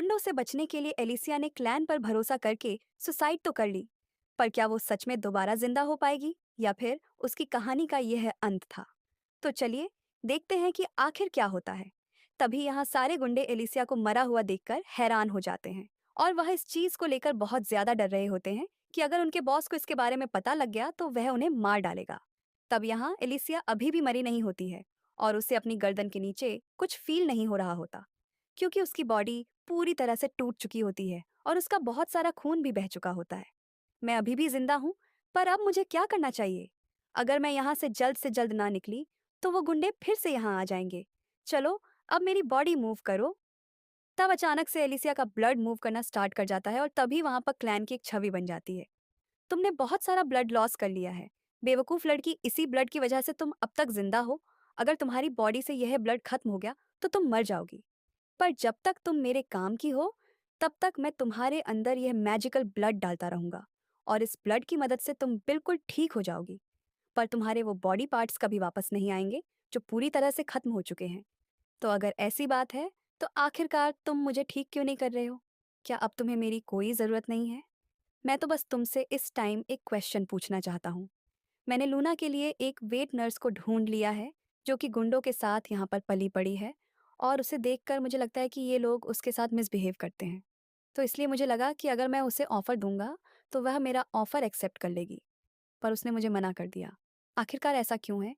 गुंडों से बचने के लिए एलिसिया ने क्लैन पर भरोसा करके सुसाइड तो कर ली, पर क्या वो सच में दोबारा जिंदा हो पाएगी या फिर उसकी कहानी का यह अंत था? तो चलिए देखते हैं कि आखिर क्या होता है। तभी यहाँ सारे गुंडे एलिसिया को मरा हुआ देखकर हैरान हो जाते हैं और वह इस चीज को लेकर बहुत ज्यादा डर रहे होते हैं कि अगर उनके बॉस को इसके बारे में पता लग गया तो वह उन्हें मार डालेगा। तब यहाँ एलिसिया अभी भी मरी नहीं होती है और उसे अपनी गर्दन के नीचे कुछ फील नहीं हो रहा होता, क्योंकि उसकी बॉडी पूरी तरह से टूट चुकी होती है और उसका बहुत सारा खून भी बह चुका होता है। मैं अभी भी जिंदा हूँ, पर अब मुझे क्या करना चाहिए? अगर मैं यहाँ से जल्द ना निकली तो वो गुंडे फिर से यहाँ आ जाएंगे। चलो, अब मेरी बॉडी मूव करो। तब अचानक से एलिसिया का ब्लड मूव करना स्टार्ट कर जाता है और तभी वहां पर क्लैन की एक छवि बन जाती है। तुमने बहुत सारा ब्लड लॉस कर लिया है, बेवकूफ लड़की। इसी ब्लड की वजह से तुम अब तक जिंदा हो। अगर तुम्हारी बॉडी से यह ब्लड खत्म हो गया तो तुम मर जाओगी। पर जब तक तुम मेरे काम की हो, तब तक मैं तुम्हारे अंदर यह मैजिकल ब्लड डालता रहूंगा और इस ब्लड की मदद से तुम बिल्कुल ठीक हो जाओगी। पर तुम्हारे वो बॉडी पार्ट्स कभी वापस नहीं आएंगे जो पूरी तरह से खत्म हो चुके हैं। तो अगर ऐसी बात है, तो आखिरकार तुम मुझे ठीक क्यों नहीं कर रहे हो? क्या अब तुम्हें मेरी कोई ज़रूरत नहीं है? मैं तो बस तुमसे इस टाइम एक क्वेश्चन पूछना चाहता हूँ। मैंने लूना के लिए एक वेट नर्स को ढूंढ लिया है, जो कि गुंडों के साथ यहाँ पर पली पड़ी है, और उसे देखकर मुझे लगता है कि ये लोग उसके साथ मिसबिहेव करते हैं। तो इसलिए मुझे लगा कि अगर मैं उसे ऑफ़र दूंगा, तो वह मेरा ऑफ़र एक्सेप्ट कर लेगी। पर उसने मुझे मना कर दिया। आखिरकार ऐसा क्यों है?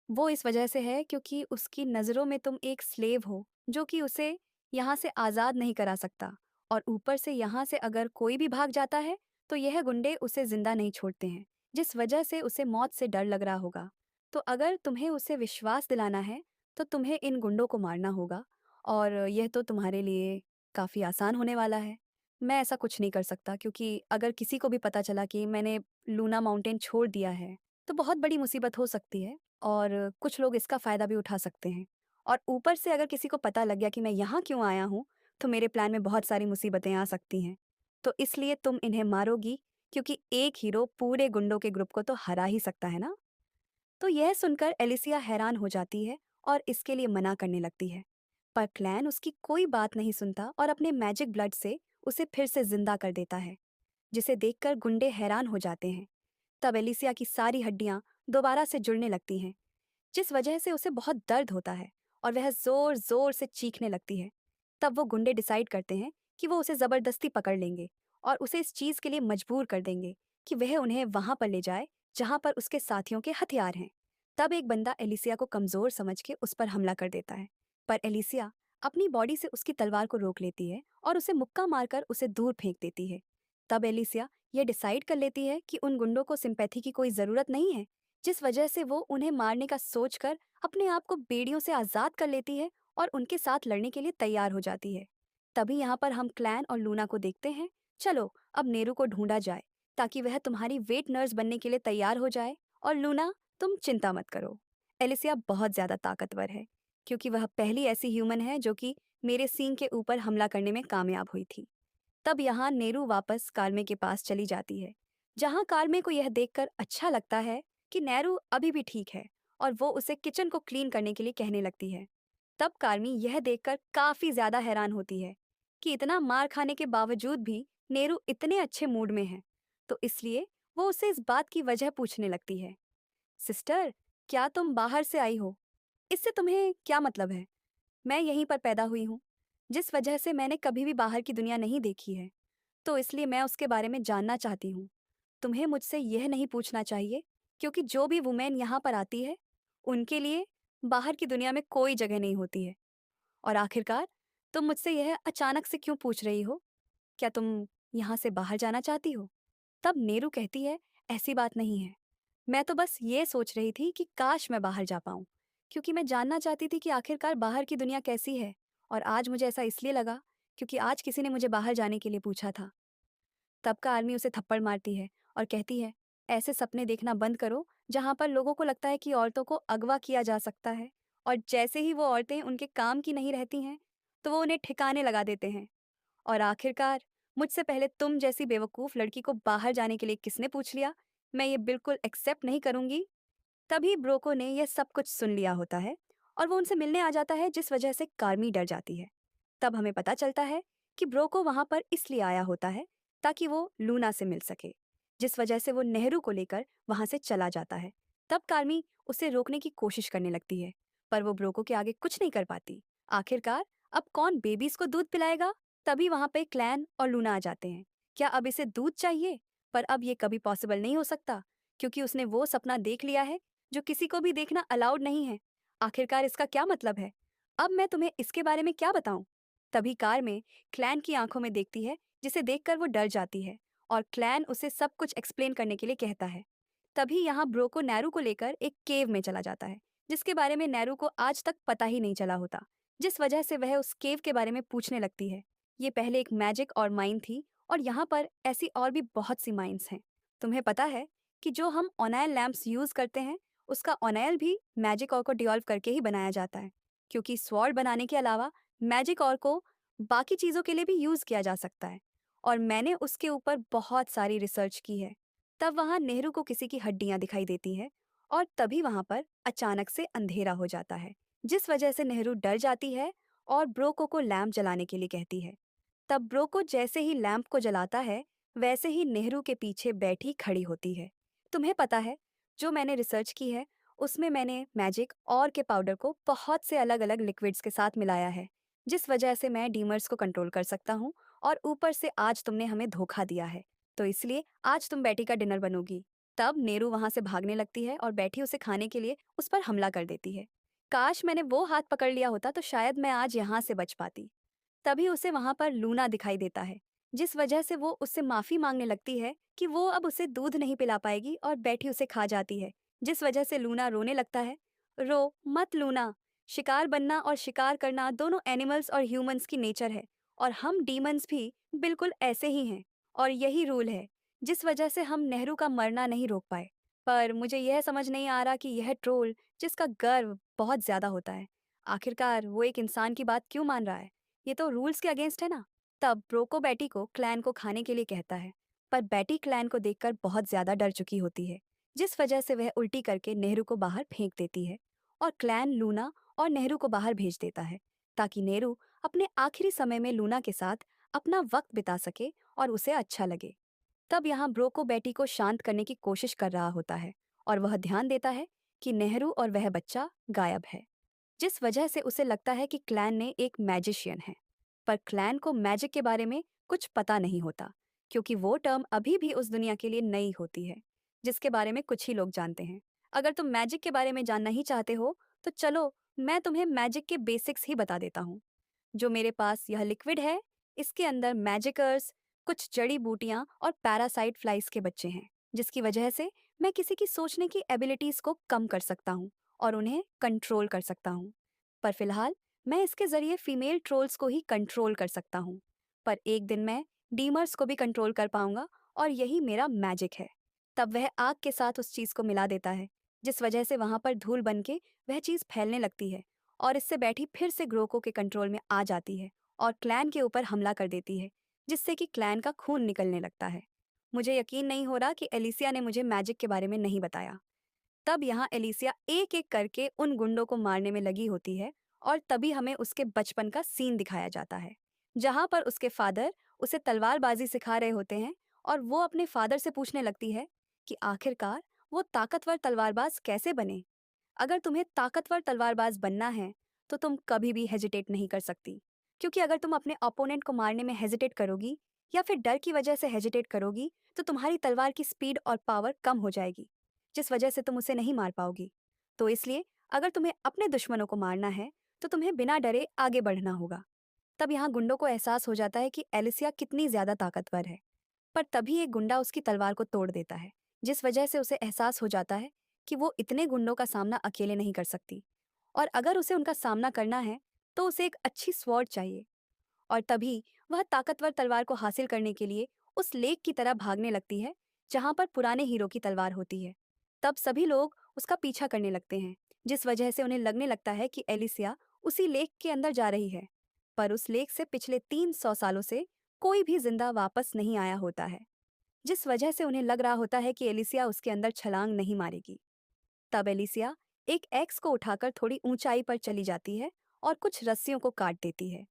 वो इस वजह से है क्योंकि उसकी नज़रों में तुम एक स्लेव हो, जो कि उसे यहाँ से आज़ाद नहीं करा सकता। और ऊपर से यहाँ से अगर कोई भी भाग जाता है, तो यह गुंडे उसे ज़िंदा नहीं छोड़ते हैं, जिस वजह से उसे मौत से डर लग रहा होगा। तो अगर तुम्हें उसे विश्वास दिलाना है, तो तुम्हें इन गुंडों को मारना होगा, और यह तो तुम्हारे लिए काफ़ी आसान होने वाला है। मैं ऐसा कुछ नहीं कर सकता, क्योंकि अगर किसी को भी पता चला कि मैंने लूना माउंटेन छोड़ दिया है, तो बहुत बड़ी मुसीबत हो सकती है और कुछ लोग इसका फ़ायदा भी उठा सकते हैं। और ऊपर से अगर किसी को पता लग गया कि मैं यहाँ क्यों आया हूँ, तो मेरे प्लान में बहुत सारी मुसीबतें आ सकती हैं। तो इसलिए तुम इन्हें मारोगी, क्योंकि एक हीरो पूरे गुंडों के ग्रुप को तो हरा ही सकता है ना? तो यह सुनकर एलिसिया हैरान हो जाती है और इसके लिए मना करने लगती है। पर क्लैन उसकी कोई बात नहीं सुनता और अपने मैजिक ब्लड से उसे फिर से जिंदा कर देता है, जिसे देखकर गुंडे हैरान हो जाते हैं। तब एलिसिया की सारी हड्डियां दोबारा से जुड़ने लगती हैं, जिस वजह से उसे बहुत दर्द होता है और वह जोर जोर से चीखने लगती है। तब वो गुंडे डिसाइड करते हैं कि वो उसे जबरदस्ती पकड़ लेंगे और उसे इस चीज के लिए मजबूर कर देंगे कि वह उन्हें वहां पर ले जाए जहां पर उसके साथियों के हथियार हैं। तब एक बंदा एलिसिया को कमजोर समझ के उस पर हमला कर देता है, पर एलिसिया अपनी बॉडी से उसकी तलवार को रोक लेती है और उसे मुक्का मारकर उसे दूर फेंक देती है। तब एलिसिया यह डिसाइड कर लेती है कि उन गुंडों को सिंपैथी की कोई जरूरत नहीं है, जिस वजह से वो उन्हें मारने का सोचकर अपने आप को बेड़ियों से आजाद कर लेती है और उनके साथ लड़ने के लिए तैयार हो जाती है। तभी यहाँ पर हम क्लैन और लूना को देखते हैं। चलो, अब नेरू को ढूंढा जाए ताकि वह तुम्हारी वेट नर्स बनने के लिए तैयार हो जाए। और लूना, तुम चिंता मत करो। एलिसिया बहुत ज्यादा ताकतवर है, क्योंकि वह पहली ऐसी ह्यूमन है जो कि मेरे सींग के ऊपर हमला करने में कामयाब हुई थी। तब यहाँ नेरू वापस कार्मे के पास चली जाती है, जहाँ कार्मे को यह देखकर अच्छा लगता है कि नेरू अभी भी ठीक है, और वो उसे किचन को क्लीन करने के लिए कहने लगती है। तब कार्मी यह देखकर काफी ज्यादा हैरान होती है कि इतना मार खाने के बावजूद भी नेरू इतने अच्छे मूड में है। तो इसलिए वो उससे इस बात की वजह पूछने लगती है। सिस्टर, क्या तुम बाहर से आई हो? इससे तुम्हें क्या मतलब है? मैं यहीं पर पैदा हुई हूँ, जिस वजह से मैंने कभी भी बाहर की दुनिया नहीं देखी है, तो इसलिए मैं उसके बारे में जानना चाहती हूँ। तुम्हें मुझसे यह नहीं पूछना चाहिए, क्योंकि जो भी वुमेन यहाँ पर आती है, उनके लिए बाहर की दुनिया में कोई जगह नहीं होती है। और आखिरकार तुम मुझसे यह अचानक से क्यों पूछ रही हो? क्या तुम यहाँ से बाहर जाना चाहती हो? तब नेरू कहती है, ऐसी बात नहीं है। मैं तो बस ये सोच रही थी कि काश मैं बाहर जा पाऊँ, क्योंकि मैं जानना चाहती थी कि आखिरकार बाहर की दुनिया कैसी है। और आज मुझे ऐसा इसलिए लगा क्योंकि आज किसी ने मुझे बाहर जाने के लिए पूछा था। तब का आर्मी उसे थप्पड़ मारती है और कहती है, ऐसे सपने देखना बंद करो जहां पर लोगों को लगता है कि औरतों को अगवा किया जा सकता है, और जैसे ही वो औरतें उनके काम की नहीं रहती हैं, तो वो उन्हें ठिकाने लगा देते हैं। और आखिरकार मुझसे पहले तुम जैसी बेवकूफ लड़की को बाहर जाने के लिए किसने पूछ लिया? मैं ये बिल्कुल एक्सेप्ट नहीं करूंगी। तभी ब्रोको ने यह सब कुछ सुन लिया होता है और वो उनसे मिलने आ जाता है, जिस वजह से कार्मी डर जाती है। तब हमें पता चलता है कि ब्रोको वहां पर इसलिए आया होता है ताकि वो लूना से मिल सके, जिस वजह से वो नेहरू को लेकर वहां से चला जाता है। तब कार्मी उसे रोकने की कोशिश करने लगती है, पर वो ब्रोको के आगे कुछ नहीं कर पाती। आखिरकार अब कौन बेबीज को दूध पिलाएगा? तभी वहां पे क्लैन और लूना आ जाते हैं। क्या अब इसे दूध चाहिए? पर अब ये कभी पॉसिबल नहीं हो सकता, क्योंकि उसने वो सपना देख लिया है जो किसी को भी देखना अलाउड नहीं है। आखिरकार इसका क्या मतलब है? अब मैं तुम्हें इसके बारे में क्या बताऊं? तभी कार में क्लैन की आंखों में देखती है, जिसे देखकर वो डर जाती है, और क्लैन उसे सब कुछ एक्सप्लेन करने के लिए कहता है। तभी यहाँ ब्रोको नैरू को लेकर एक केव में चला जाता है, जिसके बारे में नैरू को आज तक पता ही नहीं चला होता, जिस वजह से वह उस केव के बारे में पूछने लगती है। ये पहले एक मैजिक और माइन थी, और यहाँ पर ऐसी और भी बहुत सी माइंस हैं। तुम्हें पता है कि जो हम ऑनाइल लैम्प्स यूज करते हैं, उसका ऑनाइल भी मैजिक और को डिओल्व करके ही बनाया जाता है, क्योंकि स्वॉर्ड बनाने के अलावा मैजिक और को बाकी चीज़ों के लिए भी यूज़ किया जा सकता है। और मैंने उसके ऊपर बहुत सारी रिसर्च की है। तब वहाँ नेहरू को किसी की हड्डियाँ दिखाई देती है, और तभी वहाँ पर अचानक से अंधेरा हो जाता है, जिस वजह से नेहरू डर जाती है और ब्रोको को लैंप जलाने के लिए कहती है। तब ब्रोको जैसे ही लैंप को जलाता है, वैसे ही नेहरू के पीछे बैठी खड़ी होती है। तुम्हें पता है, जो मैंने रिसर्च की है, उसमें मैंने मैजिक और के पाउडर को बहुत से अलग अलग लिक्विड्स के साथ मिलाया है, जिस वजह से मैं डीमर्स को कंट्रोल कर सकता हूँ। और ऊपर से आज तुमने हमें धोखा दिया है, तो इसलिए आज तुम बेटी का डिनर बनोगी। तब नेहरू वहां से भागने लगती है और बैठी उसे खाने के लिए उस पर हमला कर देती है। काश मैंने वो हाथ पकड़ लिया होता तो शायद मैं आज यहाँ से बच पाती। तभी उसे वहां पर लूना दिखाई देता है, जिस वजह से वो उससे माफी मांगने लगती है कि वो अब उसे दूध नहीं पिला पाएगी, और बैठी उसे खा जाती है, जिस वजह से लूना रोने लगता है। रो मत लूना, शिकार बनना और शिकार करना दोनों एनिमल्स और ह्यूमंस की नेचर है, और हम डीमंस भी बिल्कुल ऐसे ही हैं, और यही रूल है जिस वजह से हम नेहरू का मरना नहीं रोक पाए। पर मुझे यह समझ नहीं आ रहा कि यह ट्रोल, जिसका गर्व बहुत ज्यादा होता है, आखिरकार वो एक इंसान की बात क्यों मान रहा है? ये तो रूल्स के अगेंस्ट है ना। तब ब्रोको बैटी को क्लैन को खाने के लिए कहता है, पर बैटी क्लैन को देखकर बहुत ज्यादा डर चुकी होती है, जिस वजह से वह उल्टी करके नेहरू को बाहर फेंक देती है, और क्लैन लूना और नेहरू को बाहर भेज देता है, ताकि नेहरू अपने आखिरी समय में लूना के साथ अपना वक्त बिता सके और उसे अच्छा लगे। तब यहाँ ब्रोको बैटी को शांत करने की कोशिश कर रहा होता है, और वह ध्यान देता है कि नेहरू और वह बच्चा गायब है, जिस वजह से उसे लगता है कि क्लैन ने एक मैजिशियन है। पर क्लैन को मैजिक के बारे में कुछ पता नहीं होता, क्योंकि वो टर्म अभी भी उस दुनिया के लिए नई होती है, जिसके बारे में कुछ ही लोग जानते हैं। अगर तुम मैजिक के बारे में जानना ही चाहते हो, तो चलो मैं तुम्हें मैजिक के बेसिक्स ही बता देता हूँ। जो मेरे पास यह लिक्विड है, इसके अंदर मैजिकर्स, कुछ जड़ी बूटियां और पैरासाइट फ्लाइज के बच्चे हैं, जिसकी वजह से मैं किसी की सोचने की एबिलिटीज को कम कर सकता हूँ और उन्हें कंट्रोल कर सकता हूँ। पर फिलहाल मैं इसके जरिए फीमेल ट्रोल्स को ही कंट्रोल कर सकता हूँ। पर एक दिन मैं डीमर्स को भी कंट्रोल कर पाऊंगा, और यही मेरा मैजिक है। तब वह आग के साथ उस चीज को मिला देता है, जिस वजह से वहां पर धूल बन के वह चीज फैलने लगती है, और इससे बैठी फिर से ग्रोको के कंट्रोल में आ जाती है और क्लैन के ऊपर हमला कर देती है, जिससे कि क्लैन का खून निकलने लगता है। मुझे यकीन नहीं हो रहा कि एलिसिया ने मुझे मैजिक के बारे में नहीं बताया। तब यहाँ एलिसिया एक एक करके उन गुंडों को मारने में लगी होती है, और तभी हमें उसके बचपन का सीन दिखाया जाता है, जहाँ पर उसके फादर उसे तलवारबाजी सिखा रहे होते हैं, और वो अपने फादर से पूछने लगती है कि आखिरकार वो ताकतवर तलवारबाज कैसे बने। अगर तुम्हें ताकतवर तलवारबाज बनना है, तो तुम कभी भी हेजिटेट नहीं कर सकती, क्योंकि अगर तुम अपने ओपोनेंट को मारने में हेजिटेट करोगी या फिर डर की वजह से हेजिटेट करोगी, तो तुम्हारी तलवार की स्पीड और पावर कम हो जाएगी, जिस वजह से तुम उसे नहीं मार पाओगी। तो इसलिए अगर तुम्हें अपने दुश्मनों को मारना है, तो तुम्हें बिना डरे आगे बढ़ना होगा। तब यहाँ गुंडों को एहसास हो जाता है कि एलिसिया कितनी ज्यादा ताकतवर है, पर तभी एक गुंडा उसकी तलवार को तोड़ देता है, जिस वजह से उसे एहसास हो जाता है कि वो इतने गुंडों का सामना अकेले नहीं कर सकती, और अगर उसे उनका सामना करना है तो उसे एक अच्छी स्वॉर्ड चाहिए। और तभी वह ताकतवर तलवार को हासिल करने के लिए उस लेक की तरह भागने लगती है, जहां पर पुराने हीरो की तलवार होती है। तब सभी लोग उसका पीछा करने लगते हैं, जिस वजह से उन्हें लगने लगता है कि एलिसिया उसी लेक के अंदर जा रही है। पर उस लेक से पिछले 300 सालों से कोई भी जिंदा वापस नहीं आया होता है, जिस वजह से उन्हें लग रहा होता है कि एलिसिया उसके अंदर छलांग नहीं मारेगी। तब एलिसिया एक एक्स को उठाकर थोड़ी ऊंचाई पर चली जाती है और कुछ रस्सियों को काट देती है।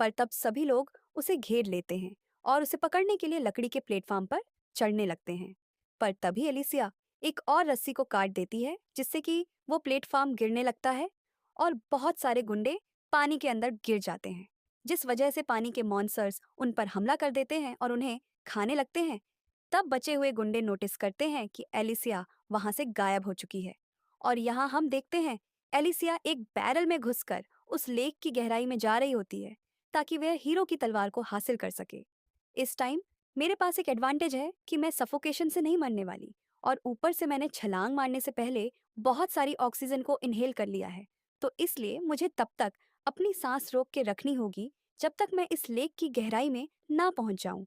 पर तब सभी लोग उसे घेर लेते हैं और उसे पकड़ने के लिए लकड़ी के प्लेटफॉर्म पर चढ़ने लगते हैं। पर तभी एलिसिया एक और रस्सी को काट देती है, जिससे कि वो प्लेटफॉर्म गिरने लगता है और बहुत सारे गुंडे पानी के अंदर गिर जाते हैं, जिस वजह से पानी के मॉन्स्टर्स उन पर हमला कर देते हैं और उन्हें खाने लगते हैं। तब बचे हुए गुंडे नोटिस करते हैं कि एलिसिया वहां से गायब हो चुकी है। और यहाँ हम देखते हैं एलिसिया एक बैरल में घुसकर उस लेक की गहराई में जा रही होती है, ताकि वह हीरो की तलवार को हासिल कर सके। इस टाइम मेरे पास एक एडवांटेज है कि मैं सफोकेशन से नहीं मरने वाली, और ऊपर से मैंने छलांग मारने से पहले बहुत सारी ऑक्सीजन को इनहेल कर लिया है। तो इसलिए मुझे तब तक अपनी सांस रोक के रखनी होगी जब तक मैं इस लेक की गहराई में ना पहुंच जाऊं।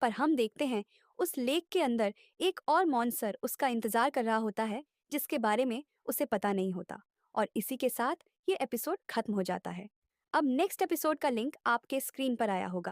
पर हम देखते हैं उस लेक के अंदर एक और मॉन्स्टर उसका इंतजार कर रहा होता है, जिसके बारे में उसे पता नहीं होता। और इसी के साथ ये एपिसोड खत्म हो जाता है। अब नेक्स्ट एपिसोड का लिंक आपके स्क्रीन पर आया होगा।